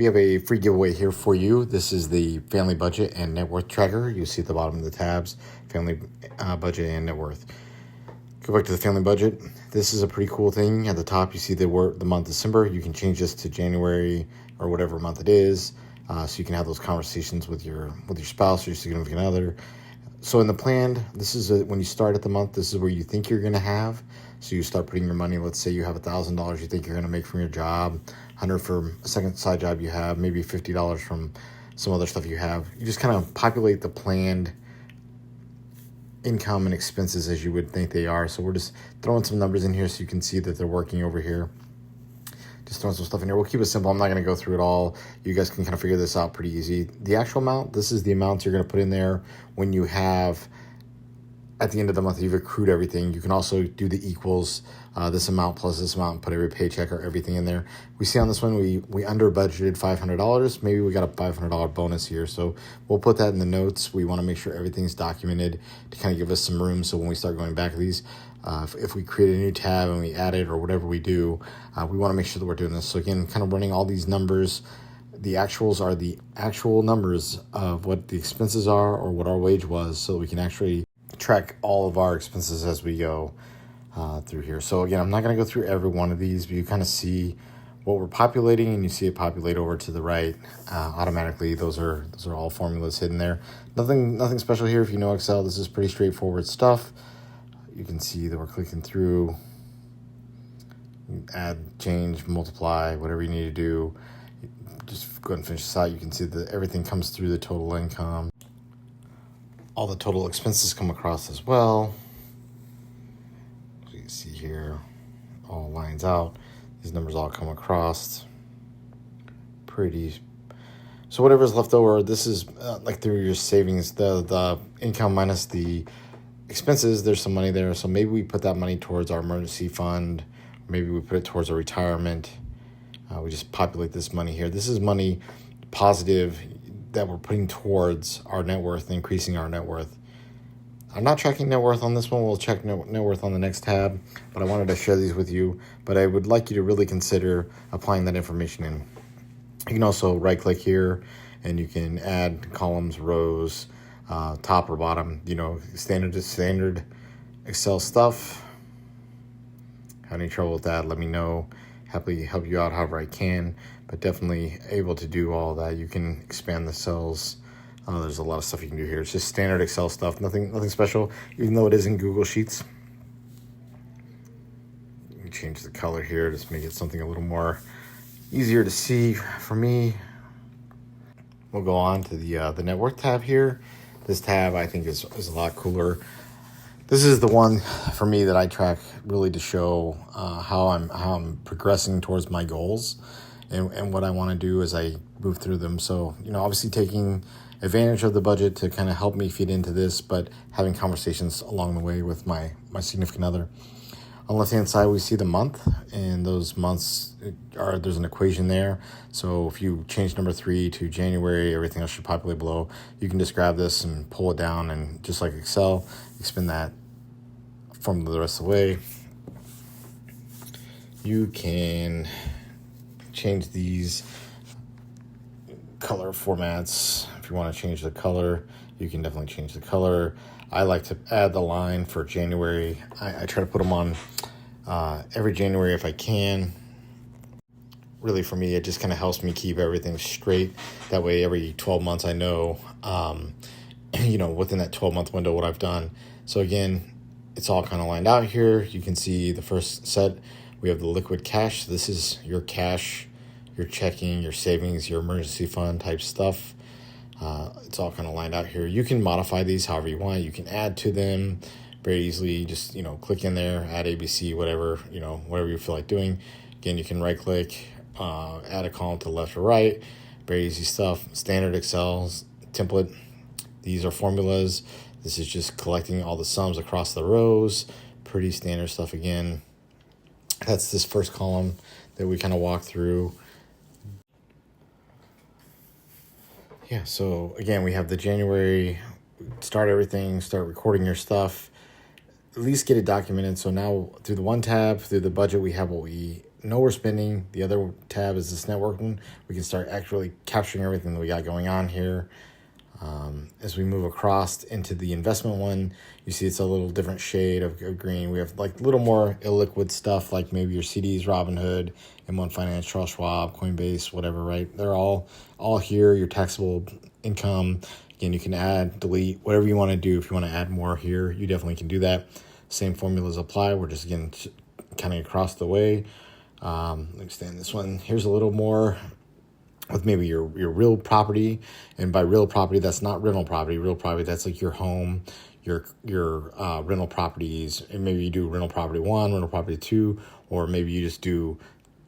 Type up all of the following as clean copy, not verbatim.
We have a free giveaway here for you. This is the family budget and net worth tracker. You see at the bottom of the tabs, family budget and net worth. Go back to the family budget. This is a pretty cool thing. At the top, you see the month December. You can change this to January or whatever month it is, so you can have those conversations with your spouse or your significant other. So in the plan, this is when you start at the month. This is where you think you're going to have. So you start putting your money. Let's say you have $1,000 you think you're going to make from your job, $100 from a second side job you have, maybe $50 from some other stuff you have. You just kind of populate the planned income and expenses as you would think they are. So we're just throwing some numbers in here so you can see that they're working over here. Just throwing some stuff in here. We'll keep it simple. I'm not going to go through it all. You guys can kind of figure this out pretty easy. The actual amount, this is the amount you're going to put in there when you have, at the end of the month, you've accrued everything. You can also do the equals, this amount plus this amount, and put every paycheck or everything in there. We see on this one, we under budgeted $500. Maybe we got a $500 bonus here. So we'll put that in the notes. We want to make sure everything's documented to kind of give us some room. So when we start going back to these, if we create a new tab and we add it or whatever we do, we want to make sure that we're doing this. So again, kind of running all these numbers. The actuals are the actual numbers of what the expenses are or what our wage was, so we can actually track all of our expenses as we go through here. So again, I'm not going to go through every one of these, but you kind of see what we're populating, and you see it populate over to the right automatically. Those are all formulas hidden there. Nothing special here. If you know Excel, this is pretty straightforward stuff. You can see that we're clicking through, add, change, multiply, whatever you need to do. Just go ahead and finish this out. You can see that everything comes through the total income. All the total expenses come across as well. So you can see here, all lines out. These numbers all come across. Pretty. So whatever's left over, this is like through your savings, the income minus the expenses, there's some money there. So maybe we put that money towards our emergency fund. Maybe we put it towards our retirement. We just populate this money here. This is money positive that we're putting towards our net worth, increasing our net worth. I'm not tracking net worth on this one. We'll check net worth on the next tab, but I wanted to share these with you. But I would like you to really consider applying that information in. You can also right click here and you can add columns, rows, top or bottom, standard Excel stuff. Have any trouble with that, let me know. Happily help you out however I can, but definitely able to do all that. You can expand the cells. There's a lot of stuff you can do here. It's just standard Excel stuff, nothing special, even though it is in Google Sheets. You can change the color here, just make it something a little more easier to see for me. We'll go on to the net worth tab here. This tab I think is a lot cooler. This is the one for me that I track really to show how I'm progressing towards my goals and what I want to do as I move through them. So, obviously taking advantage of the budget to kind of help me feed into this, but having conversations along the way with my significant other. On the left-hand side, we see the month, and those months there's an equation there. So if you change number 3 to January, everything else should populate below. You can just grab this and pull it down, and just like Excel, expand that formula the rest of the way. You can change these color formats. If you want to change the color, you can definitely change the color. I like to add the line for January. I try to put them on every January if I can. Really, for me, it just kind of helps me keep everything straight. That way, every 12 months, I know, within that 12-month window, what I've done. So again, it's all kind of lined out here. You can see the first set, we have the liquid cash. This is your cash, your checking, your savings, your emergency fund type stuff. It's all kind of lined out here. You can modify these however you want. You can add to them very easily. Just, click in there, add ABC, whatever you feel like doing. Again, you can right click, add a column to the left or right. Very easy stuff. Standard Excel template. These are formulas. This is just collecting all the sums across the rows. Pretty standard stuff again. That's this first column that we kind of walk through. Yeah, so again, we have the January, start everything, start recording your stuff, at least get it documented. So now through the one tab, through the budget, we have what we know we're spending. The other tab is this network one. We can start actually capturing everything that we got going on here. As we move across into the investment one, you see it's a little different shade of green. We have like a little more illiquid stuff, like maybe your CDs, Robinhood, M1 Finance, Charles Schwab, Coinbase, whatever, right? They're all here, your taxable income. Again, you can add, delete, whatever you want to do. If you want to add more here, you definitely can do that. Same formulas apply. We're just, again, kind of across the way. Let me stand this one. Here's a little more with maybe your real property, and by real property, that's not rental property. Real property, that's like your home, your rental properties, and maybe you do rental property 1, rental property 2, or maybe you just do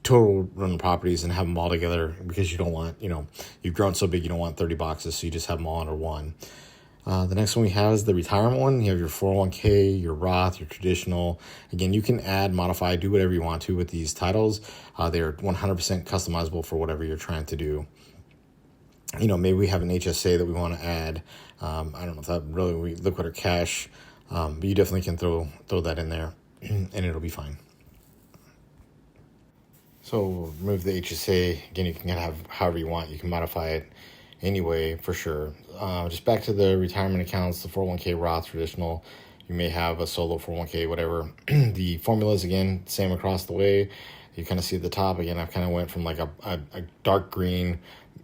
total rental properties and have them all together because you don't want, you've grown so big you don't want 30 boxes, so you just have them all under one. The next one we have is the retirement one. You have your 401k, your Roth, your traditional. Again, you can add, modify, do whatever you want to with these titles. They're 100% customizable for whatever you're trying to do. Maybe we have an HSA that we want to add. I don't know if that really liquid or cash, but you definitely can throw that in there and it'll be fine. So remove the HSA. Again, you can have however you want. You can modify it anyway, for sure. Just back to the retirement accounts, the 401k, Roth, traditional. You may have a solo 401k, whatever. The formulas, again, same across the way. You kind of see at the top, again, I've kind of went from like a dark green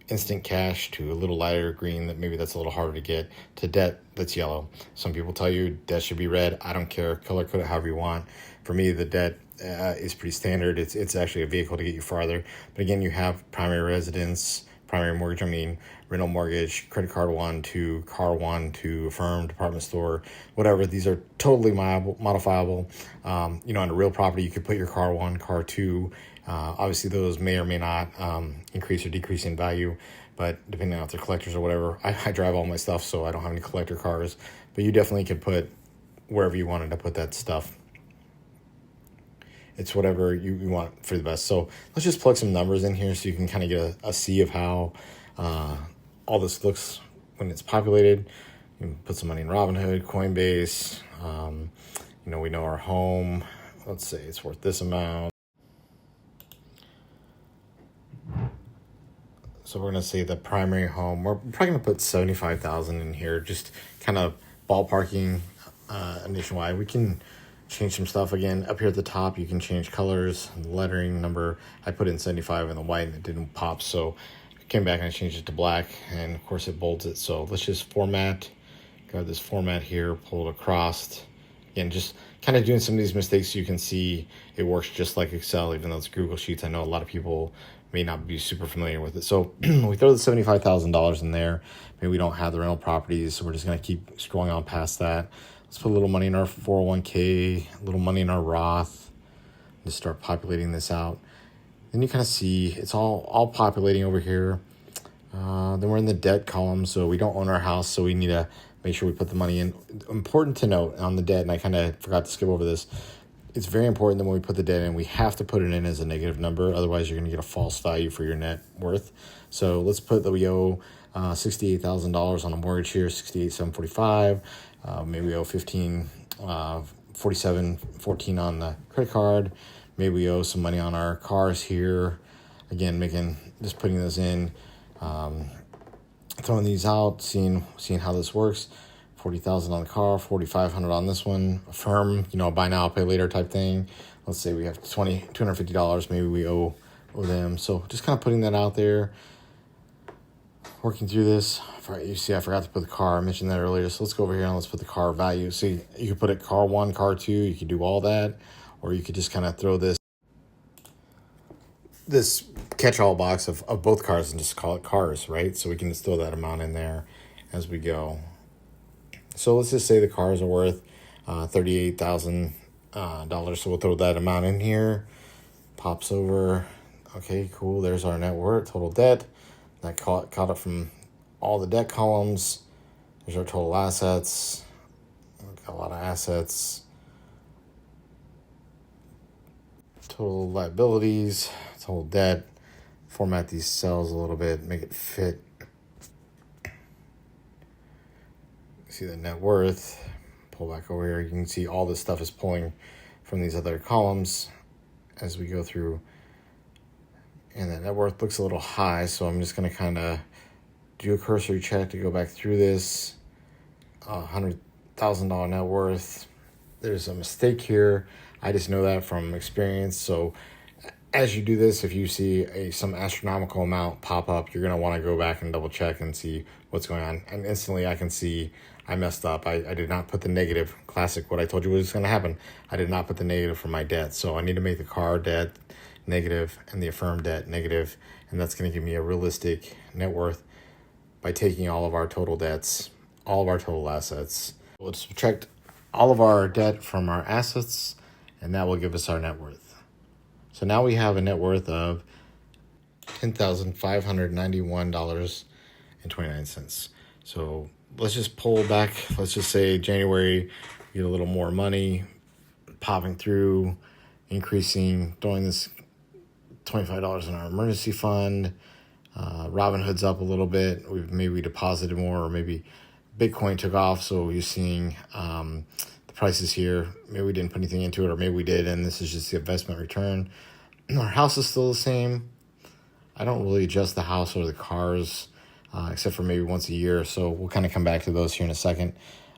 instant cash to a little lighter green that maybe that's a little harder to get, to debt that's yellow. Some people tell you debt should be red. I don't care. Color code it however you want. For me, the debt is pretty standard. It's actually a vehicle to get you farther. But again, you have primary residence, primary mortgage, rental mortgage, credit card 1, 2, car 1, 2, affirmed, department store, whatever. These are totally modifiable. On a real property, you could put your car 1, car 2. Obviously, those may or may not increase or decrease in value, but depending on if they're collectors or whatever. I drive all my stuff, so I don't have any collector cars. But you definitely could put wherever you wanted to put that stuff. It's whatever you want for the best. So let's just plug some numbers in here so you can kind of get a see of how all this looks when it's populated. You can put some money in Robinhood, Coinbase. We know our home. Let's say it's worth this amount. So we're going to say the primary home. We're probably going to put $75,000 in here, just kind of ballparking nationwide. We can change some stuff. Again, up here at the top, you can change colors, lettering, number. I put in 75 in the white and it didn't pop, so I came back and I changed it to black, and of course it bolds it. So let's just format, grab this format here, pull it across. Again, just kind of doing some of these mistakes so you can see it works just like Excel, even though it's Google Sheets. I know a lot of people may not be super familiar with it. So we throw the $75,000 in there. Maybe we don't have the rental properties, so we're just going to keep scrolling on past that. Let's put a little money in our 401k, a little money in our Roth. Just start populating this out. Then you kind of see it's all populating over here. Then we're in the debt column, so we don't own our house, so we need to make sure we put the money in. Important to note on the debt, and I kind of forgot to skip over this, it's very important that when we put the debt in, we have to put it in as a negative number. Otherwise, you're going to get a false value for your net worth. So let's put that we owe $68,000 on a mortgage here, $68,745. Maybe we owe $47,14 on the credit card. Maybe we owe some money on our cars here. Again, just putting those in, throwing these out, seeing how this works. $40,000 on the car, $4,500 on this one. Affirm, buy now, pay later type thing. Let's say we have $250. Maybe we owe them. So just kind of putting that out there. Working through this. You see, I forgot to put the car. I mentioned that earlier. So let's go over here and let's put the car value. See, you could put it car 1, car 2. You could do all that. Or you could just kind of throw this catch-all box of both cars and just call it cars, right? So we can just throw that amount in there as we go. So let's just say the cars are worth $38,000. So we'll throw that amount in here. Pops over. Okay, cool. There's our net worth, total debt. That caught up from all the debt columns. There's our total assets. We've got a lot of assets. Total liabilities, total debt. Format these cells a little bit, make it fit. See the net worth. Pull back over here. You can see all this stuff is pulling from these other columns as we go through And that net worth looks a little high, so I'm just going to kind of do a cursory check to go back through this. $100,000 net worth. There's a mistake here. I just know that from experience. So as you do this, if you see some astronomical amount pop up, you're going to want to go back and double check and see what's going on. And instantly I can see I messed up. I did not put the negative. Classic, what I told you was going to happen. I did not put the negative for my debt. So I need to make the car debt negative and the affirmed debt negative, and that's going to give me a realistic net worth by taking all of our total debts, all of our total assets. We'll subtract all of our debt from our assets, and that will give us our net worth. So now we have a net worth of $10,591.29. So let's just pull back. Let's just say January, get a little more money popping through, increasing, throwing this $25 in our emergency fund. Robinhood's up a little bit. Maybe we deposited more, or maybe Bitcoin took off. So you're seeing the prices here. Maybe we didn't put anything into it, or maybe we did, and this is just the investment return. Our house is still the same. I don't really adjust the house or the cars, except for maybe once a year. So we'll kind of come back to those here in a second.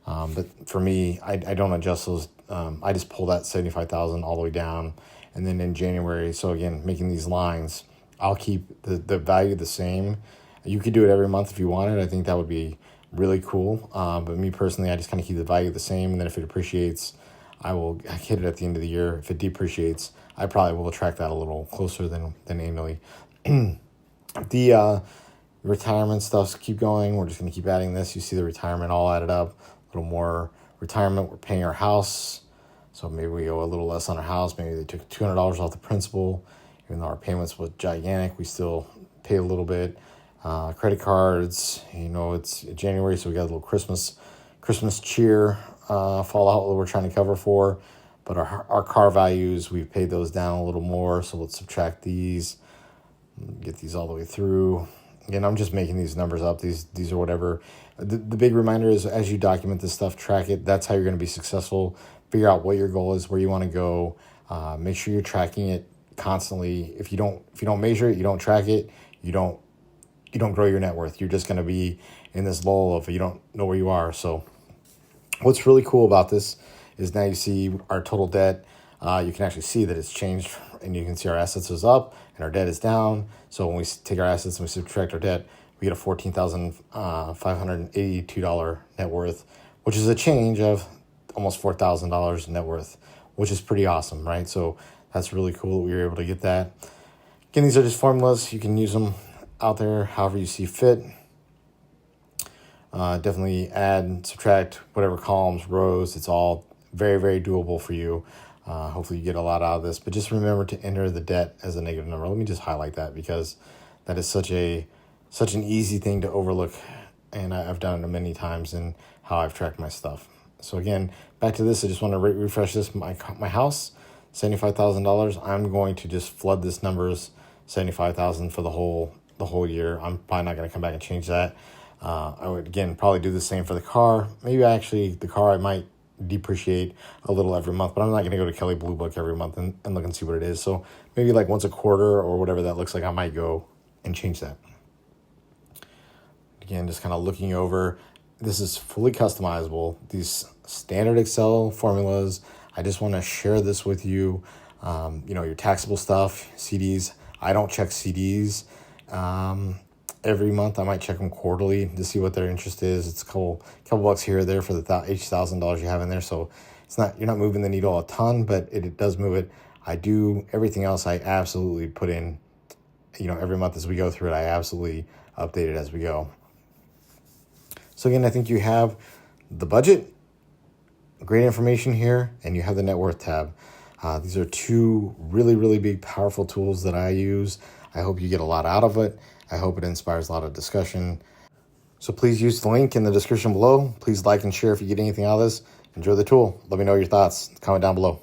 But for me, I don't adjust those. I just pull that $75,000 all the way down. And then in January, so again, making these lines, I'll keep the value the same. You could do it every month if you wanted. I think that would be really cool. But me personally, I just kind of keep the value the same. And then if it appreciates, I hit it at the end of the year. If it depreciates, I probably will track that a little closer than annually. The retirement stuffs keep going. We're just going to keep adding this. You see the retirement all added up. A little more retirement. We're paying our house. So maybe we owe a little less on our house. Maybe they took $200 off the principal. Even though our payments was gigantic, we still pay a little bit. Credit cards, it's January, so we got a little Christmas cheer fallout that we're trying to cover for. But our car values, we've paid those down a little more. So let's subtract these, get these all the way through. Again, I'm just making these numbers up. These are whatever. The big reminder is, as you document this stuff, track it. That's how you're going to be successful. Figure out what your goal is, where you want to go. Make sure you're tracking it constantly. If you don't measure it, you don't track it, you don't grow your net worth. You're just going to be in this lull of you don't know where you are. So what's really cool about this is now you see our total debt. You can actually see that it's changed, and you can see our assets is up and our debt is down. So when we take our assets and we subtract our debt, we get a $14,582 net worth, which is a change of almost $4,000 net worth, which is pretty awesome, right? So that's really cool that we were able to get that. Again, these are just formulas. You can use them out there however you see fit. Definitely add, subtract, whatever columns, rows. It's all very, very doable for you. Hopefully you get a lot out of this, but just remember to enter the debt as a negative number. Let me just highlight that, because that is such an easy thing to overlook, and I've done it many times in how I've tracked my stuff. So again, back to this, I just want to refresh this. My house, $75,000. I'm going to just flood this numbers, $75,000 for the whole year. I'm probably not going to come back and change that. I would, again, probably do the same for the car. Maybe the car I might depreciate a little every month, but I'm not going to go to Kelley Blue Book every month and look and see what it is. So maybe like once a quarter or whatever that looks like, I might go and change that. Again, just kind of looking over. This is fully customizable. These standard Excel formulas, I just want to share this with you. Your taxable stuff, CDs. I don't check CDs every month. I might check them quarterly to see what their interest is. It's a couple bucks here or there for the each $1,000 you have in there. So you're not moving the needle a ton, but it does move it. I do everything else. I absolutely put in, every month as we go through it. I absolutely update it as we go. So again, I think you have the budget, great information here, and you have the net worth tab. These are two really, really big, powerful tools that I use. I hope you get a lot out of it. I hope it inspires a lot of discussion. So please use the link in the description below. Please like and share if you get anything out of this. Enjoy the tool. Let me know your thoughts. Comment down below.